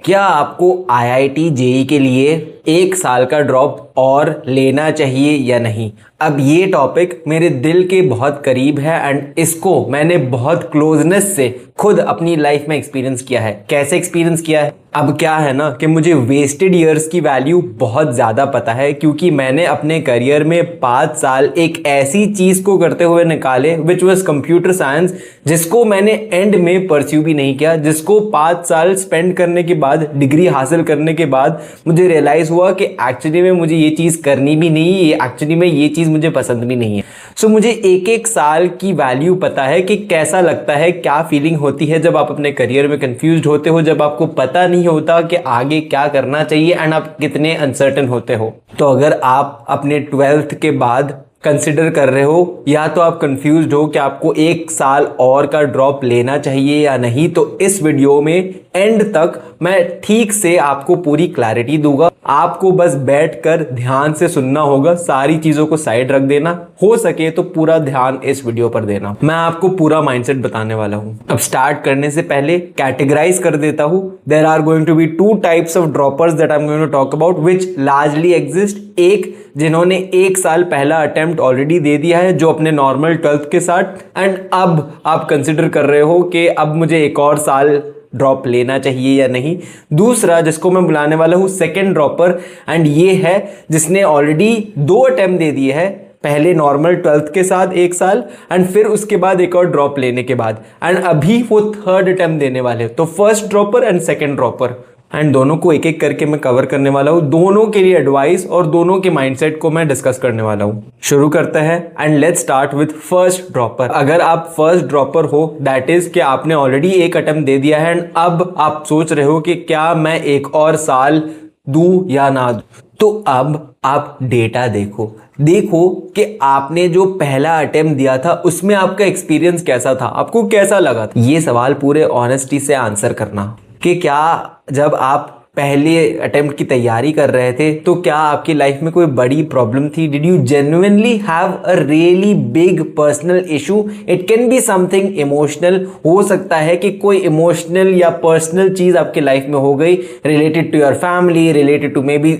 क्या आपको IIT JEE के लिए 1 साल का ड्रॉप और लेना चाहिए या नहीं? अब ये टॉपिक मेरे दिल के बहुत करीब है एंड इसको मैंने बहुत क्लोजनेस से खुद अपनी लाइफ में एक्सपीरियंस किया है। कैसे एक्सपीरियंस किया है? अब क्या है ना कि मुझे वेस्टेड ईयर्स की वैल्यू बहुत ज़्यादा पता है, क्योंकि मैंने अपने करियर में 5 साल एक ऐसी चीज़ को करते हुए निकाले विच वॉज कंप्यूटर साइंस, जिसको मैंने एंड में परस्यू भी नहीं किया, जिसको 5 साल स्पेंड करने के बाद, डिग्री हासिल करने के बाद मुझे रियलाइज़ हुआ कि एक्चुअली में मुझे ये चीज़ करनी भी नहीं है, एक्चुअली में ये चीज़ मुझे पसंद भी नहीं है। सो मुझे एक एक साल की वैल्यू पता है कि कैसा लगता है, क्या फीलिंग होती है जब आप अपने करियर में कंफ्यूज्ड होते हो, जब आपको पता नहीं होता कि आगे क्या करना चाहिए एंड आप कितने अनसर्टेन होते हो। तो अगर आप अपने 12th के बाद कंसिडर कर रहे हो या तो आप कंफ्यूज्ड हो कि आपको 1 साल और का ड्रॉप लेना चाहिए या नहीं, तो इस वीडियो में एंड तक मैं ठीक से आपको पूरी क्लैरिटी दूंगा। आपको बस बैठकर ध्यान से सुनना होगा, सारी चीजों को साइड रख देना, हो सके तो पूरा ध्यान इस वीडियो पर देना। मैं आपको पूरा माइंडसेट बताने वाला हूं। अब स्टार्ट करने से पहले कैटेगराइज कर देता हूं। There are going to be 2 types of droppers that I am going to talk about which largely exist. एक जिन्होंने 1 साल पहला अटेम्प्ट ऑलरेडी दे दिया है, जो अपने नॉर्मल 12th के साथ, एंड अब आप कंसिडर कर रहे हो कि अब मुझे एक और साल ड्रॉप लेना चाहिए या नहीं। दूसरा जिसको मैं बुलाने वाला हूं सेकंड ड्रॉपर, एंड ये है जिसने ऑलरेडी 2 अटेम्प्ट दे दिए हैं, पहले नॉर्मल 12th के साथ 1 साल एंड फिर उसके बाद एक और ड्रॉप लेने के बाद, एंड अभी वो 3rd अटेम्प्ट देने वाले। तो first dropper and second dropper, and दोनों को एक एक करके मैं कवर करने वाला हूं, दोनों के लिए एडवाइस और दोनों के माइंडसेट को मैं डिस्कस करने वाला हूं। शुरू करते हैं and let's start with first dropper. अगर आप फर्स्ट ड्रॉपर हो, दैट इज कि आपने ऑलरेडी एक अटेम्प्ट दे दिया है एंड अब आप सोच रहे हो कि क्या मैं एक और साल दूं या ना दूं, तो अब आप डेटा देखो कि आपने जो पहला अटेम्प्ट दिया था उसमें आपका एक्सपीरियंस कैसा था, आपको कैसा लगा था। ये सवाल पूरे ऑनेस्टी से आंसर करना कि क्या जब आप पहले अटेम्प्ट की तैयारी कर रहे थे तो क्या आपकी लाइफ में कोई बड़ी प्रॉब्लम थी? Did you genuinely have a really big personal issue? It can be something emotional, हो सकता है कि कोई इमोशनल या पर्सनल चीज आपके लाइफ में हो गई, related to your family, related to maybe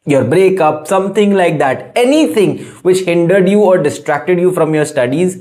your breakup, something like that, anything which hindered you or distracted you from your studies.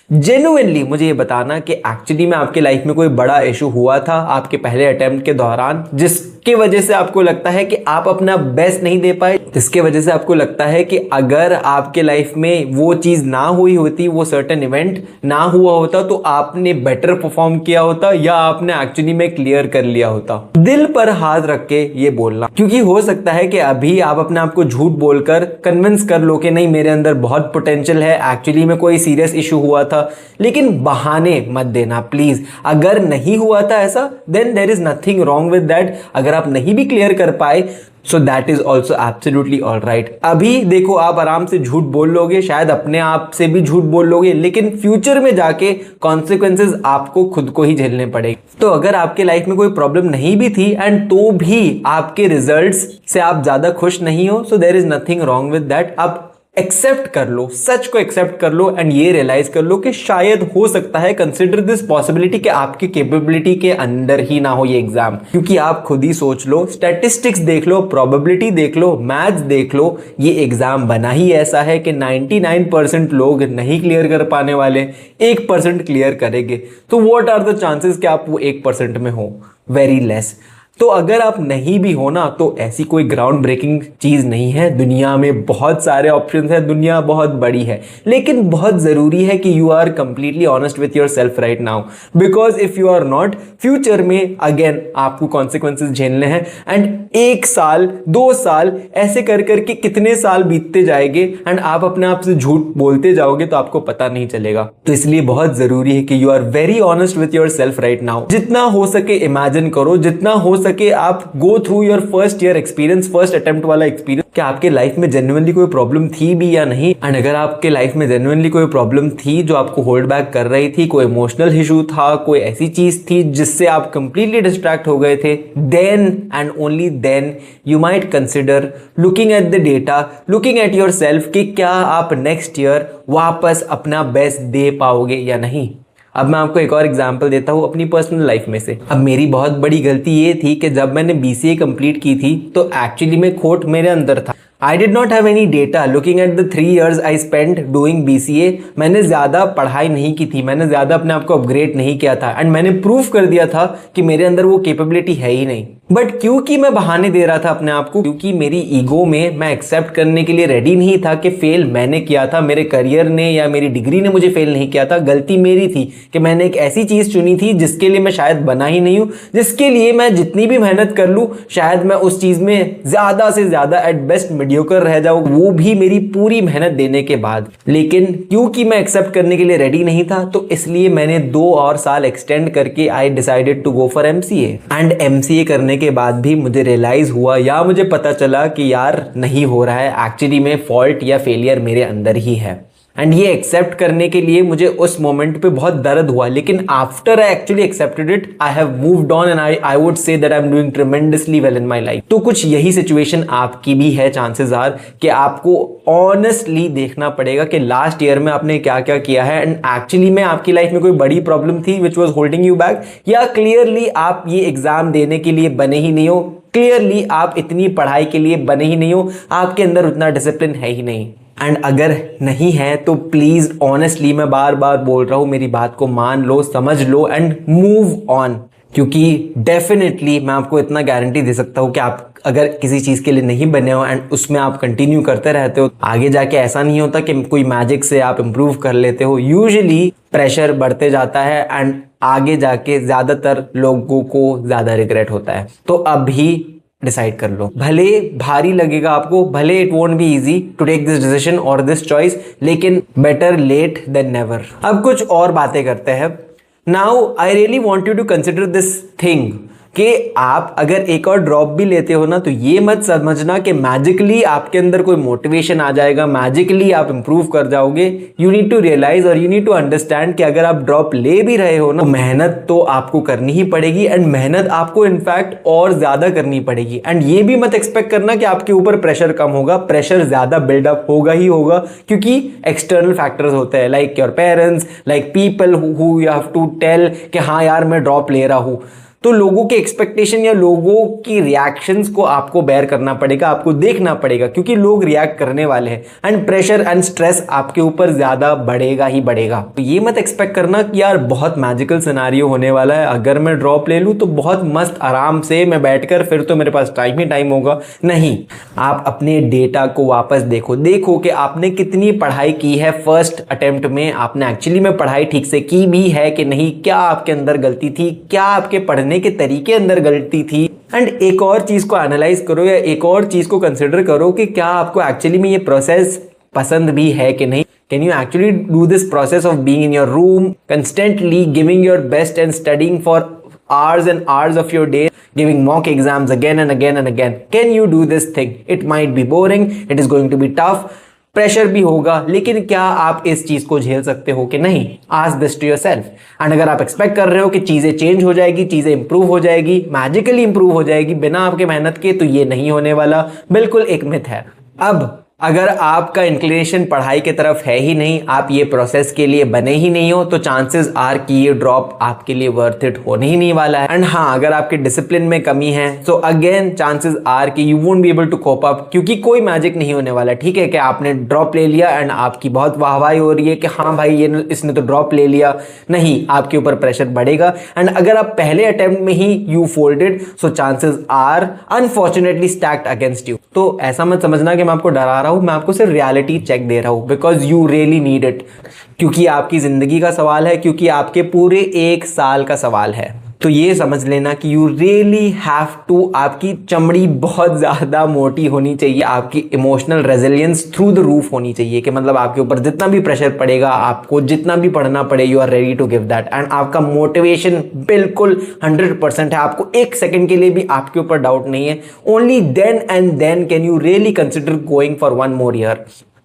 Genuinely मुझे ये बताना कि एक्चुअली में आपके लाइफ में कोई बड़ा इशू हुआ था आपके पहले अटेम्प्ट के दौरान, जिसके वजह से आपको लगता है कि आप अपना बेस्ट नहीं दे पाए, जिसके वजह से आपको लगता है कि अगर आपके लाइफ में वो चीज़ ना हुई होती, वो सर्टेन इवेंट ना हुआ होता, तो आपने बेटर परफॉर्म किया होता या आपने एक्चुअली में क्लियर कर लिया होता। दिल पर हाथ रख के ये बोलना, क्योंकि हो सकता है कि अभी आप अपने आप को झूठ बोलकर कन्विंस कर लो कि नहीं, मेरे अंदर बहुत पोटेंशियल है, एक्चुअली में कोई सीरियस इशू हुआ था। लेकिन बहाने मत देना प्लीज। अगर नहीं हुआ था ऐसा, then there is nothing wrong with that. अगर आप नहीं भी क्लियर कर पाए, so that is also absolutely all right. अभी देखो, आप आराम से झूठ बोल लोगे, शायद अपने आप से भी झूठ बोल लोगे, लेकिन फ्यूचर में जाके कॉन्सिक्वेंसेज आपको खुद को ही झेलने पड़ेंगे। तो अगर आपके लाइफ में कोई प्रॉब्लम नहीं भी थी एंड तो भी आपके रिजल्ट्स से आप ज्यादा खुश नहीं हो, so there is nothing wrong with that. आप एक्सेप्ट कर लो, सच को एक्सेप्ट कर लो एंड ये रियलाइज कर लो कि शायद हो सकता है, कंसिडर दिस पॉसिबिलिटी कि आपकी कैपेबिलिटी के अंदर ही ना हो ये एग्जाम। क्योंकि आप खुद ही सोच लो, स्टैटिस्टिक्स देख लो, प्रोबेबिलिटी देख लो, मैथ्स देख लो, ये एग्जाम बना ही ऐसा है कि 99% लोग नहीं क्लियर कर पाने वाले, 1% क्लियर करेंगे। तो व्हाट आर द चांसेस कि आप वो 1% में हो? Very less. तो अगर आप नहीं भी हो ना, तो ऐसी कोई ग्राउंड ब्रेकिंग चीज नहीं है। दुनिया में बहुत सारे ऑप्शंस हैं, दुनिया बहुत बड़ी है, लेकिन बहुत जरूरी है कि you are completely honest with yourself right now, because if you are not, future में अगेन आपको कॉन्सिक्वेंसेज झेलने हैं एंड 1 साल 2 साल ऐसे कर करके कितने साल बीतते जाएंगे एंड आप अपने आप से झूठ बोलते जाओगे तो आपको पता नहीं चलेगा। तो इसलिए बहुत जरूरी है कि you are very honest with yourself right now. जितना हो सके इमेजिन करो, जितना हो सके आप go through your first year experience, first attempt वाला एक्सपीरियंस, कि आपके लाइफ में जेन्युइनली कोई प्रॉब्लम थी भी या नहीं। एंड अगर आपके लाइफ में जेन्युइनली कोई प्रॉब्लम थी जो आपको होल्ड बैक कर रही थी, कोई इमोशनल इशू था, कोई ऐसी चीज थी जिससे आप कंप्लीटली डिस्ट्रैक्ट हो गए थे, then and only then you might consider looking at the data, looking at yourself कि क्या आप नेक्स्ट ईयर वापस अपना बेस्ट दे पाओगे या नहीं। अब मैं आपको एक और एग्जांपल देता हूँ अपनी पर्सनल लाइफ में से। अब मेरी बहुत बड़ी गलती ये थी कि जब मैंने BCA कंप्लीट की थी तो एक्चुअली में खोट मेरे अंदर था। I did not have any data looking at the 3 years I spent doing BCA। मैंने ज़्यादा पढ़ाई नहीं की थी, मैंने ज़्यादा अपने आप को अपग्रेड नहीं किया था एंड मैंने प्रूव कर दिया था कि मेरे अंदर वो कैपेबिलिटी है ही नहीं। बट क्योंकि मैं बहाने दे रहा था अपने आप को, क्योंकि मेरी ईगो में मैं एक्सेप्ट करने के लिए रेडी नहीं था कि फेल मैंने किया था, मेरे करियर ने या मेरी डिग्री ने मुझे फेल नहीं किया था। गलती मेरी थी कि मैंने एक ऐसी चीज़ चुनी थी जिसके लिए मैं शायद बना ही नहीं हूँ, जिसके लिए मैं जितनी भी मेहनत कर लूँ शायद मैं उस चीज़ में ज़्यादा से ज़्यादा एट बेस्ट मीडियोकर रह जाऊँ, वो भी मेरी पूरी मेहनत देने के बाद। लेकिन क्योंकि मैं एक्सेप्ट करने के लिए रेडी नहीं था तो इसलिए मैंने 2 और साल एक्सटेंड करके I decided to go for MCA। And MCA करने के बाद भी मुझे रियलाइज हुआ या मुझे पता चला कि यार नहीं हो रहा है, एक्चुअली में फॉल्ट या फेलियर मेरे अंदर ही है। एंड ये एक्सेप्ट करने के लिए मुझे उस मोमेंट पे बहुत दर्द हुआ, लेकिन after I actually accepted it I have moved on and I would say that I am doing tremendously well in my life. तो कुछ यही सिचुएशन आपकी भी है, चांसेस आर कि आपको ऑनेस्टली देखना पड़ेगा कि लास्ट ईयर में आपने क्या क्या किया है एंड एक्चुअली में आपकी लाइफ में कोई बड़ी प्रॉब्लम थी which was holding you back, या क्लियरली आप ये एग्जाम देने के लिए बने ही नहीं हो, क्लियरली आप इतनी पढ़ाई के लिए बने ही नहीं हो, आपके अंदर उतना डिसिप्लिन है ही नहीं। एंड अगर नहीं है तो प्लीज ऑनेस्टली मैं बार बार बोल रहा हूं, मेरी बात को मान लो, समझ लो एंड मूव ऑन। क्योंकि डेफिनेटली मैं आपको इतना गारंटी दे सकता हूं कि आप अगर किसी चीज़ के लिए नहीं बने हो एंड उसमें आप कंटिन्यू करते रहते हो, आगे जाके ऐसा नहीं होता कि कोई मैजिक से आप इम्प्रूव कर लेते हो। यूजुअली प्रेशर बढ़ते जाता है एंड आगे जाके ज़्यादातर लोगों को ज़्यादा रिग्रेट होता है। तो अभी डिसाइड कर लो, भले भारी लगेगा आपको, भले it won't be easy to take this decision और दिस चॉइस, लेकिन बेटर लेट देन नेवर। अब कुछ और बातें करते हैं। Now I really want you to consider this thing कि आप अगर एक और ड्रॉप भी लेते हो ना तो ये मत समझना कि मैजिकली आपके अंदर कोई मोटिवेशन आ जाएगा, मैजिकली आप इंप्रूव कर जाओगे। यू नीड टू रियलाइज और यू नीड टू अंडरस्टैंड कि अगर आप ड्रॉप ले भी रहे हो ना, मेहनत तो आपको करनी ही पड़ेगी एंड मेहनत आपको इनफैक्ट और ज्यादा करनी पड़ेगी। एंड ये भी मत एक्सपेक्ट करना कि आपके ऊपर प्रेशर कम होगा, प्रेशर ज्यादा बिल्डअप होगा ही होगा, क्योंकि एक्सटर्नल फैक्टर्स होते हैं like your parents, like people who you have to tell कि हाँ यार मैं ड्रॉप ले रहा हूँ। तो लोगों के एक्सपेक्टेशन या लोगों की रिएक्शंस को आपको बेयर करना पड़ेगा, आपको देखना पड़ेगा, क्योंकि लोग रिएक्ट करने वाले हैं एंड प्रेशर एंड स्ट्रेस आपके ऊपर ज्यादा बढ़ेगा ही बढ़ेगा। तो ये मत एक्सपेक्ट करना कि यार बहुत मैजिकल सिनेरियो होने वाला है, अगर मैं ड्रॉप ले लूँ तो बहुत मस्त आराम से मैं बैठकर फिर तो मेरे पास टाइम ही टाइम होगा। नहीं, आप अपने डेटा को वापस देखो कि आपने कितनी पढ़ाई की है फर्स्ट अटेम्प्ट में, आपने एक्चुअली में पढ़ाई ठीक से की भी है कि नहीं, क्या आपके अंदर गलती थी, क्या आपके पढ़ने के तरीके अंदर गलती थी। एंड एक और चीज को एनालाइज करो या एक और चीज को कंसिडर करो कि क्या आपको एक्चुअली में ये प्रोसेस पसंद भी है कि नहीं। Can you actually do this process of being in your room constantly giving your best and studying for hours and hours of your day, giving mock exams again and again and again? Can you do this thing? It might be boring, it is going to be tough, pressure भी होगा, लेकिन क्या आप इस चीज को झेल सकते हो कि नहीं? Ask this to yourself. And अगर आप एक्सपेक्ट कर रहे हो कि चीजें चेंज हो जाएगी, चीजें इंप्रूव हो जाएगी, मैजिकली इंप्रूव हो जाएगी बिना आपके मेहनत के, तो ये नहीं होने वाला, बिल्कुल एक मिथ है। अब अगर आपका इंक्लिनेशन पढ़ाई की तरफ है ही नहीं, आप ये प्रोसेस के लिए बने ही नहीं हो, तो चांसेस आर कि ये ड्रॉप आपके लिए वर्थ इट होने ही नहीं वाला है। एंड हाँ, अगर आपके डिसिप्लिन में कमी है तो अगेन चांसेस आर कि you won't be able to cope up, क्योंकि कोई मैजिक नहीं होने वाला। ठीक है कि आपने ड्रॉप ले लिया एंड आपकी बहुत वाहवाही हो रही है कि हाँ भाई ये इसने तो ड्रॉप ले लिया, नहीं, आपके ऊपर प्रेशर बढ़ेगा। एंड अगर आप पहले अटेम्प्ट में ही you folded, so chances are unfortunately stacked against you. तो ऐसा मत समझना कि मैं आपको डरा रहा हूं, मैं आपको सिर्फ रियलिटी चेक दे रहा हूं, because you really need it, क्योंकि आपकी जिंदगी का सवाल है, क्योंकि आपके पूरे 1 साल का सवाल है। तो ये समझ लेना कि यू रियली हैव टू, आपकी चमड़ी बहुत ज़्यादा मोटी होनी चाहिए, आपकी emotional resilience through the roof होनी चाहिए, कि मतलब आपके ऊपर जितना भी प्रेशर पड़ेगा, आपको जितना भी पढ़ना पड़े, you are ready to give that. And आपका मोटिवेशन बिल्कुल 100% है, आपको 1 सेकेंड के लिए भी आपके ऊपर डाउट नहीं है। Only then and then can you really consider going for 1 more year।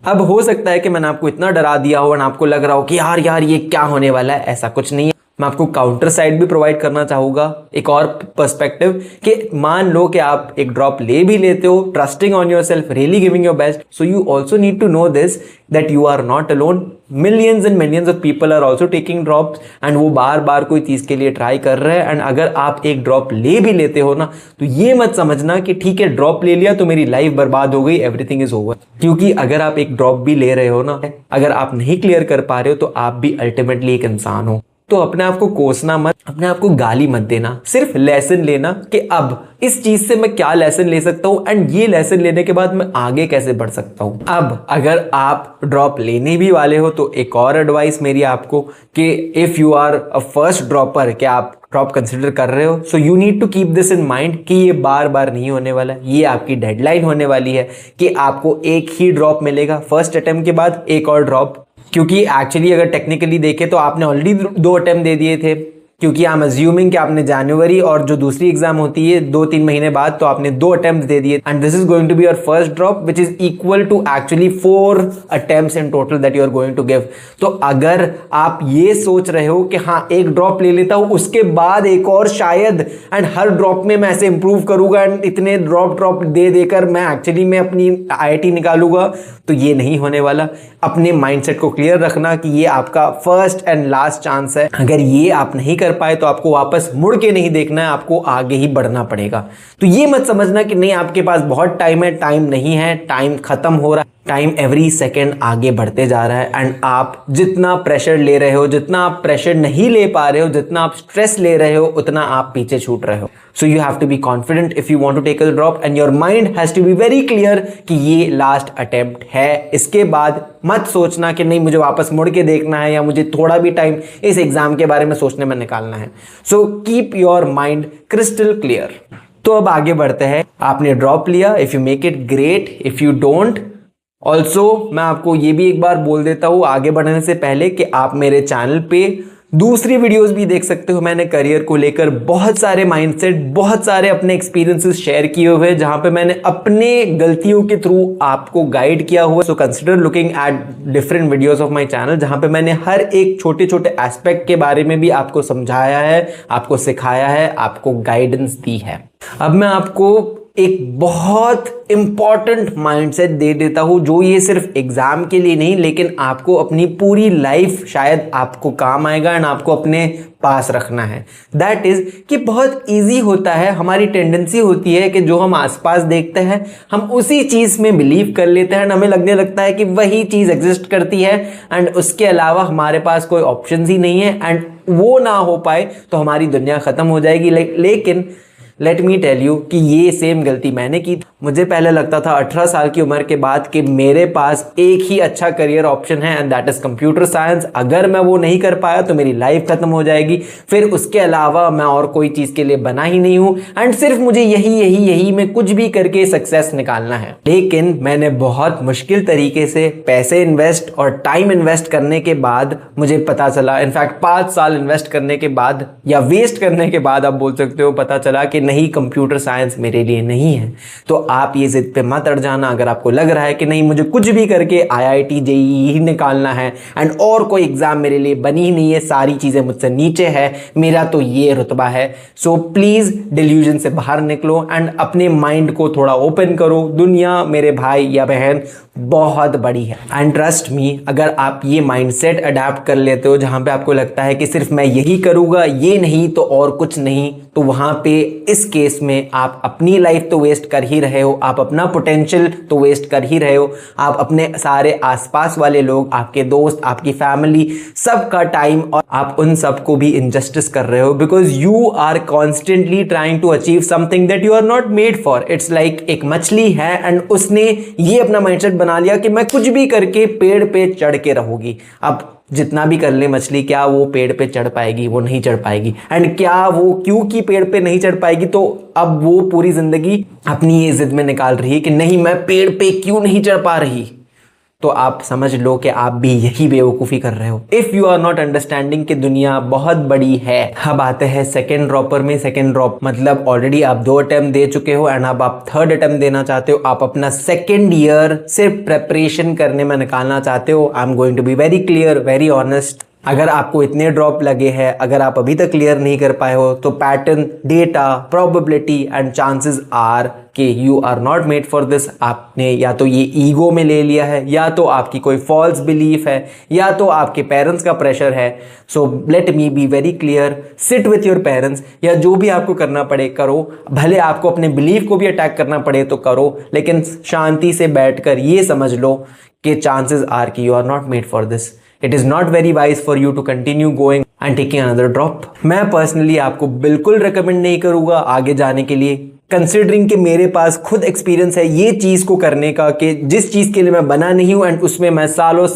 अब हो सकता है कि मैंने आपको इतना डरा दिया हो और आपको लग रहा हो कि यार ये क्या होने वाला है, ऐसा कुछ नहीं है। मैं आपको काउंटर साइड भी प्रोवाइड करना चाहूँगा, एक और पर्सपेक्टिव कि मान लो कि आप एक ड्रॉप ले भी लेते हो, trusting on yourself, really giving your best, so you also need to know this that you are not alone. Millions and millions of people are also taking drops and वो बार बार कोई चीज़ के लिए try कर रहे हैं. And अगर आप एक ड्रॉप ले भी लेते हो ना, तो ये मत समझना कि ठीक है ड्रॉप ले लिया तो मेरी लाइफ बर्बाद हो गई, एवरीथिंग इज ओवर. क्योंकि अगर आप एक ड्रॉप भी ले रहे हो ना, अगर आप नहीं क्लियर कर पा रहे हो तो आप भी अल्टीमेटली एक इंसान हो. तो अपने आप को कोसना मत, अपने आप को गाली मत देना, सिर्फ लेसन लेना कि अब इस चीज से मैं क्या लेसन ले सकता हूं एंड ये लेसन लेने के बाद मैं आगे कैसे बढ़ सकता हूं. अब अगर आप ड्रॉप लेने भी वाले हो तो एक और एडवाइस मेरी आपको कि if you are a first dropper, कि आप ड्रॉप कंसिडर कर रहे हो, so you need to keep this in mind कि ये बार बार नहीं होने वाला. ये आपकी डेडलाइन होने वाली है कि आपको एक ही ड्रॉप मिलेगा, फर्स्ट अटेम्प्ट के बाद एक और ड्रॉप. क्योंकि एक्चुअली अगर टेक्निकली देखें तो आपने ऑलरेडी 2 अटेम्प्ट दे दिए थे, क्योंकि आई एम अज्यूमिंग कि आपने जनवरी और जो दूसरी एग्जाम होती है 2-3 महीने बाद, तो आपने 2 अटेम्प्ट दे दिए and this is going to be your first drop which is equal to actually 4 attempts in total that you are going to give. तो अगर आप ये सोच रहे हो कि हाँ एक ड्रॉप ले लेता हूं उसके बाद एक और शायद, एंड हर ड्रॉप में मैं ऐसे इंप्रूव करूंगा एंड इतने ड्रॉप दे देकर मैं एक्चुअली में अपनी IIT निकालूंगा, तो ये नहीं होने वाला. अपने माइंडसेट को क्लियर रखना कि ये आपका फर्स्ट एंड लास्ट चांस है. अगर ये आप नहीं कर पाए तो आपको वापस मुड़ के नहीं देखना है, आपको आगे ही बढ़ना पड़ेगा. तो ये मत समझना कि नहीं आपके पास बहुत टाइम है, टाइम नहीं है, टाइम खत्म हो रहा है. टाइम एवरी सेकेंड आगे बढ़ते जा रहा है एंड आप जितना प्रेशर ले रहे हो, जितना आप प्रेशर नहीं ले पा रहे हो, जितना आप स्ट्रेस ले रहे हो, उतना आप पीछे छूट रहे हो. So you have to be confident if you want to take a drop and your mind has to be very clear कि ये लास्ट अटेम्प्ट है. इसके बाद मत सोचना कि नहीं मुझे वापस मुड़ के देखना है या मुझे थोड़ा भी टाइम इस एग्जाम के बारे में सोचने में निकालना है. So keep your mind crystal clear. तो अब आगे बढ़ते हैं. आपने ड्रॉप लिया, if you make it great, if you don't, also मैं आपको ये भी एक बार बोल देता हूँ आगे बढ़ने से पहले कि आप मेरे चैनल पे दूसरी वीडियोस भी देख सकते हो. मैंने करियर को लेकर बहुत सारे माइंडसेट, बहुत सारे अपने एक्सपीरियंसेस शेयर किए हुए हैं जहां पे मैंने अपने गलतियों के थ्रू आपको गाइड किया हुआ. So consider looking at different videos of my channel जहां पे मैंने हर एक छोटे छोटे एस्पेक्ट के बारे में भी आपको समझाया है, आपको सिखाया है, आपको गाइडेंस दी है. अब मैं आपको एक बहुत इंपॉर्टेंट माइंडसेट दे देता हूं जो ये सिर्फ एग्जाम के लिए नहीं लेकिन आपको अपनी पूरी लाइफ शायद आपको काम आएगा एंड आपको अपने पास रखना है. दैट इज कि बहुत इजी होता है, हमारी टेंडेंसी होती है कि जो हम आसपास देखते हैं हम उसी चीज में बिलीव कर लेते हैं एंड हमें लगने लगता है कि वही चीज एग्जिस्ट करती है एंड उसके अलावा हमारे पास कोई ऑप्शन ही नहीं है एंड वो ना हो पाए तो हमारी दुनिया खत्म हो जाएगी. लेकिन लेट मी टेल यू कि ये सेम गलती मैंने की. मुझे पहले लगता था 18 साल की उम्र के बाद कि मेरे पास एक ही अच्छा करियर ऑप्शन है and that is computer science. अगर मैं वो नहीं कर पाया तो मेरी लाइफ खत्म हो जाएगी, फिर उसके अलावा मैं और कोई चीज के लिए बना ही नहीं हूं एंड सिर्फ मुझे यही में कुछ भी करके सक्सेस निकालना है. लेकिन मैंने बहुत मुश्किल तरीके से पैसे इन्वेस्ट और टाइम इन्वेस्ट करने के बाद मुझे पता चला, इनफैक्ट 5 साल इन्वेस्ट करने के बाद या वेस्ट करने के बाद आप बोल सकते हो, पता चला कि नहीं कंप्यूटर साइंस मेरे लिए नहीं है. तो आप ये जिद पे मत अड़ जाना. अगर आपको लग रहा है कि नहीं मुझे कुछ भी करके IIT JEE ही निकालना है एंड और कोई एग्जाम मेरे लिए बनी ही नहीं है, सारी चीजें मुझसे नीचे है, मेरा तो ये रुतबा है, सो प्लीज डिल्यूजन से बाहर निकलो एंड अपने माइंड को थोड़ा ओपन करो. दुनिया मेरे भाई या बहन बहुत बड़ी है एंड ट्रस्ट मी, अगर आप ये माइंडसेट अडैप्ट कर लेते हो जहां पे आपको लगता है कि सिर्फ मैं यही करूंगा, ये नहीं तो और कुछ नहीं, तो वहां पे इस केस में आप अपनी लाइफ तो वेस्ट कर ही रहे हो, आप अपना पोटेंशियल तो वेस्ट कर ही रहे हो, आप अपने सारे आसपास वाले लोग, आपके दोस्त, आपकी फैमिली, सबका टाइम और आप उन सबको भी इनजस्टिस कर रहे हो because you are constantly trying to achieve something that you are not made for. It's like एक मछली है एंड उसने ये अपना माइंडसेट बना लिया कि मैं कुछ भी करके पेड़ पे चढ़ के रहूंगी. अब जितना भी कर ले मछली, क्या वो पेड़ पे चढ़ पाएगी? वो नहीं चढ़ पाएगी. एंड क्या वो क्योंकि पेड़ पे नहीं चढ़ पाएगी तो अब वो पूरी जिंदगी अपनी ये जिद में निकाल रही है कि नहीं मैं पेड़ पे क्यों नहीं चढ़ पा रही. तो आप समझ लो कि आप भी यही बेवकूफ़ी कर रहे हो if you are not understanding कि दुनिया बहुत बड़ी है. अब आते हैं सेकेंड ड्रॉपर में. सेकेंड ड्रॉप मतलब ऑलरेडी आप 2 अटेम्प्ट दे चुके हो एंड अब आप 3rd अटेम्प्ट देना चाहते हो. आप अपना 2nd ईयर सिर्फ प्रेपरेशन करने में निकालना चाहते हो. I am going to be very clear, very honest. अगर आपको इतने ड्रॉप लगे हैं, अगर आप अभी तक क्लियर नहीं कर पाए हो, तो pattern, data, probability and chances are कि you are not made for this. आपने या तो ये ईगो में ले लिया है, या तो आपकी कोई फॉल्स बिलीफ है, या तो आपके पेरेंट्स का प्रेशर है। So let me B very clear, sit with your parents, या जो भी आपको करना पड़े करो। भले आपको अपने बिलीफ को भी अटैक करना पड़े तो करो, लेकिन शांति से बैठकर ये समझ लो कि चांसेस आर कि you are not made for this. It is not very wise for you to continue going and taking another drop. मैं पर्सनली आपको बिल्कुल रिकमेंड नहीं करूँगा आगे जाने के लिए, कंसिडरिंग कि मेरे पास खुद एक्सपीरियंस है ये चीज़ को करने का, कि जिस चीज़ के लिए मैं बना नहीं हूँ एंड उसमें मैं सालों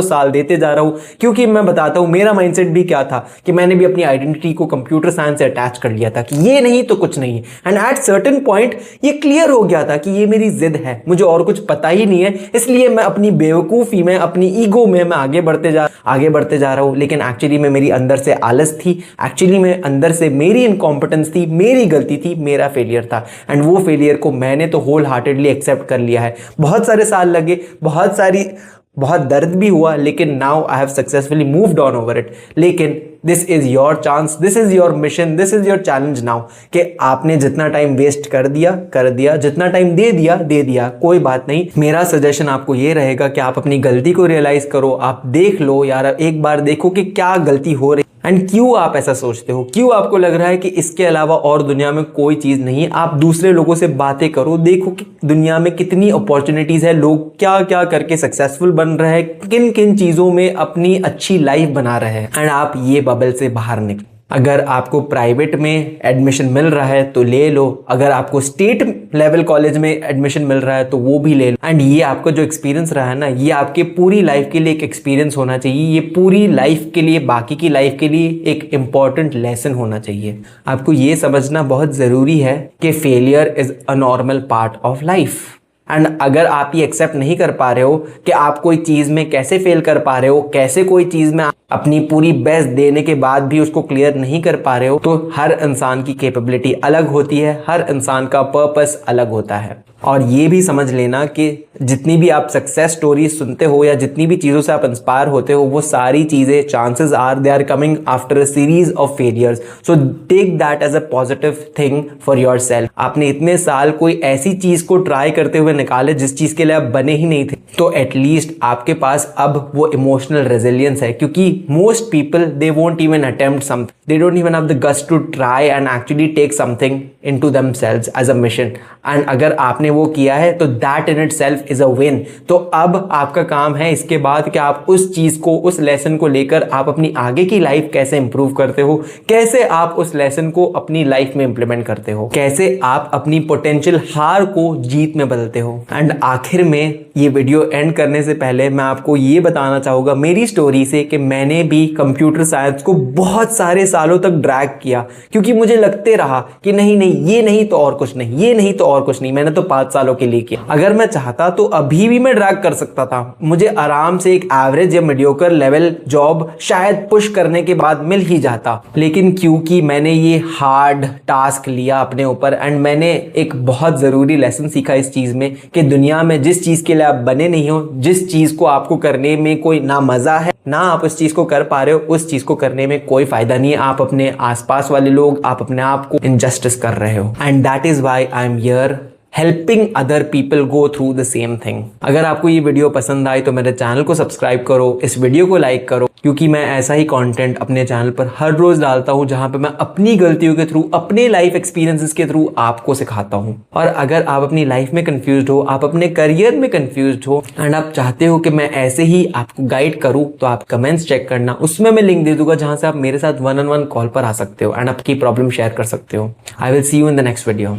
साल देते जा रहा हूँ। क्योंकि मैं बताता हूँ मेरा माइंडसेट भी क्या था कि मैंने भी अपनी आइडेंटिटी को कंप्यूटर साइंस से अटैच कर लिया था कि ये नहीं तो कुछ नहीं है। एंड एट सर्टेन पॉइंट ये क्लियर हो गया था कि ये मेरी जिद है, मुझे और कुछ पता ही नहीं है, इसलिए मैं अपनी बेवकूफ़ी में, अपनी ईगो में मैं आगे बढ़ते जा रहा हूँ। लेकिन एक्चुअली में मेरी अंदर से आलस थी, एक्चुअली में अंदर से मेरी इनकॉम्पिटेंस थी, मेरी गलती थी, मेरा फेलियर था। एंड वो फेलियर को मैंने तो होल हार्टेडली एक्सेप्ट कर लिया है। बहुत सारे साल लगे, बहुत दर्द भी हुआ, लेकिन now I have successfully moved on over it. लेकिन this is your chance, this is your mission, this is your challenge now, कि आपने जितना टाइम वेस्ट कर दिया, जितना टाइम दे दिया, कोई बात नहीं। मेरा सजेशन आपको ये रहेगा कि आप अपनी गलती को रियलाइज करो, आप देख लो यार, एक बार देखो कि क्या गलती हो रही एंड क्यों आप ऐसा सोचते हो, क्यों आपको लग रहा है कि इसके अलावा और दुनिया में कोई चीज़ नहीं है। आप दूसरे लोगों से बातें करो, देखो कि दुनिया में कितनी अपॉर्चुनिटीज़ है, लोग क्या क्या करके सक्सेसफुल बन रहे हैं, किन किन चीज़ों में अपनी अच्छी लाइफ बना रहे हैं, एंड आप ये बबल से बाहर निकलो। अगर आपको प्राइवेट में एडमिशन मिल रहा है तो ले लो, अगर आपको स्टेट लेवल कॉलेज में एडमिशन मिल रहा है तो वो भी ले लो। एंड ये आपका जो एक्सपीरियंस रहा है ना, ये आपके पूरी लाइफ के लिए एक एक्सपीरियंस होना चाहिए, ये पूरी लाइफ के लिए, बाकी की लाइफ के लिए एक इम्पॉर्टेंट लेसन होना चाहिए। आपको ये समझना बहुत ज़रूरी है कि failure is a normal part of life. And अगर आप ये एक्सेप्ट नहीं कर पा रहे हो कि आप कोई चीज़ में कैसे फेल कर पा रहे हो, कैसे कोई चीज़ में अपनी पूरी बेस्ट देने के बाद भी उसको क्लियर नहीं कर पा रहे हो, तो हर इंसान की कैपेबिलिटी अलग होती है, हर इंसान का पर्पस अलग होता है। और ये भी समझ लेना कि जितनी भी आप सक्सेस स्टोरी सुनते हो या जितनी भी चीज़ों से आप इंस्पायर होते हो, वो सारी चीज़ें, chances are they are coming after a series of failures. So take that as a positive thing for yourself. आपने इतने साल कोई ऐसी चीज़ को ट्राई करते हुए निकाले जिस चीज़ के लिए आप बने ही नहीं थे, तो एटलीस्ट आपके पास अब वो इमोशनल रेजिलियंस है। क्योंकि most people they won't even attempt something, they don't even have the guts to try and actually take something into themselves as a mission. And अगर आपने वो किया है तो that in itself is a win. तो अब आपका काम है इसके बाद कि आप उस चीज़ को, उस लेसन को लेकर आप अपनी आगे की लाइफ कैसे इंप्रूव करते हो, कैसे आप उस लेसन को अपनी लाइफ में इंप्लीमेंट करते हो, कैसे आप अपनी पोटेंशियल हार को जीत में बदलते हो। एंड आखिर में ये वीडियो एंड करने से पहले मैं आपको ये बताना चाहूँगा मेरी स्टोरी से कि मैंने भी कंप्यूटर साइंस को बहुत सारे सालों तक ड्रैग किया, क्योंकि मुझे लगते रहा कि नहीं ये नहीं तो और कुछ नहीं, ये नहीं तो और कुछ नहीं। मैंने तो 5 सालों के लिए किया। अगर मैं चाहता तो अभी भी मैं ड्रैग कर सकता था, मुझे आराम से एक एवरेज या मीडियोकर लेवल जॉब शायद पुश करने के बाद मिल ही जाता। लेकिन क्योंकि मैंने ये हार्ड टास्क लिया अपने ऊपर एंड मैंने एक बहुत ज़रूरी लेसन सीखा इस चीज़ में कि दुनिया में जिस चीज़ के लिए आप बने नहीं हो, जिस चीज़ को आपको करने में कोई ना मज़ा है, ना आप उस चीज़ को कर पा रहे हो, उस चीज़ को करने में कोई फ़ायदा नहीं है। आप अपने आसपास वाले लोग, आप अपने आप को इनजस्टिस कर रहे हो। And that is why I am here helping other people go through the same thing. अगर आपको ये वीडियो पसंद आई तो मेरे चैनल को सब्सक्राइब करो, इस वीडियो को लाइक करो, क्योंकि मैं ऐसा ही कंटेंट अपने चैनल पर हर रोज डालता हूँ जहाँ पे मैं अपनी गलतियों के थ्रू, अपने लाइफ एक्सपीरियंसेस के थ्रू आपको सिखाता हूँ। और अगर आप अपनी लाइफ में कंफ्यूज्ड हो, आप अपने करियर में कंफ्यूज्ड हो एंड आप चाहते हो कि मैं ऐसे ही आपको गाइड करूँ, तो आप कमेंट्स चेक करना, उसमें मैं लिंक दे दूंगा जहाँ से आप मेरे साथ 1-on-1 कॉल पर आ सकते हो एंड आपकी प्रॉब्लम शेयर कर सकते हो। I will see you in the next video.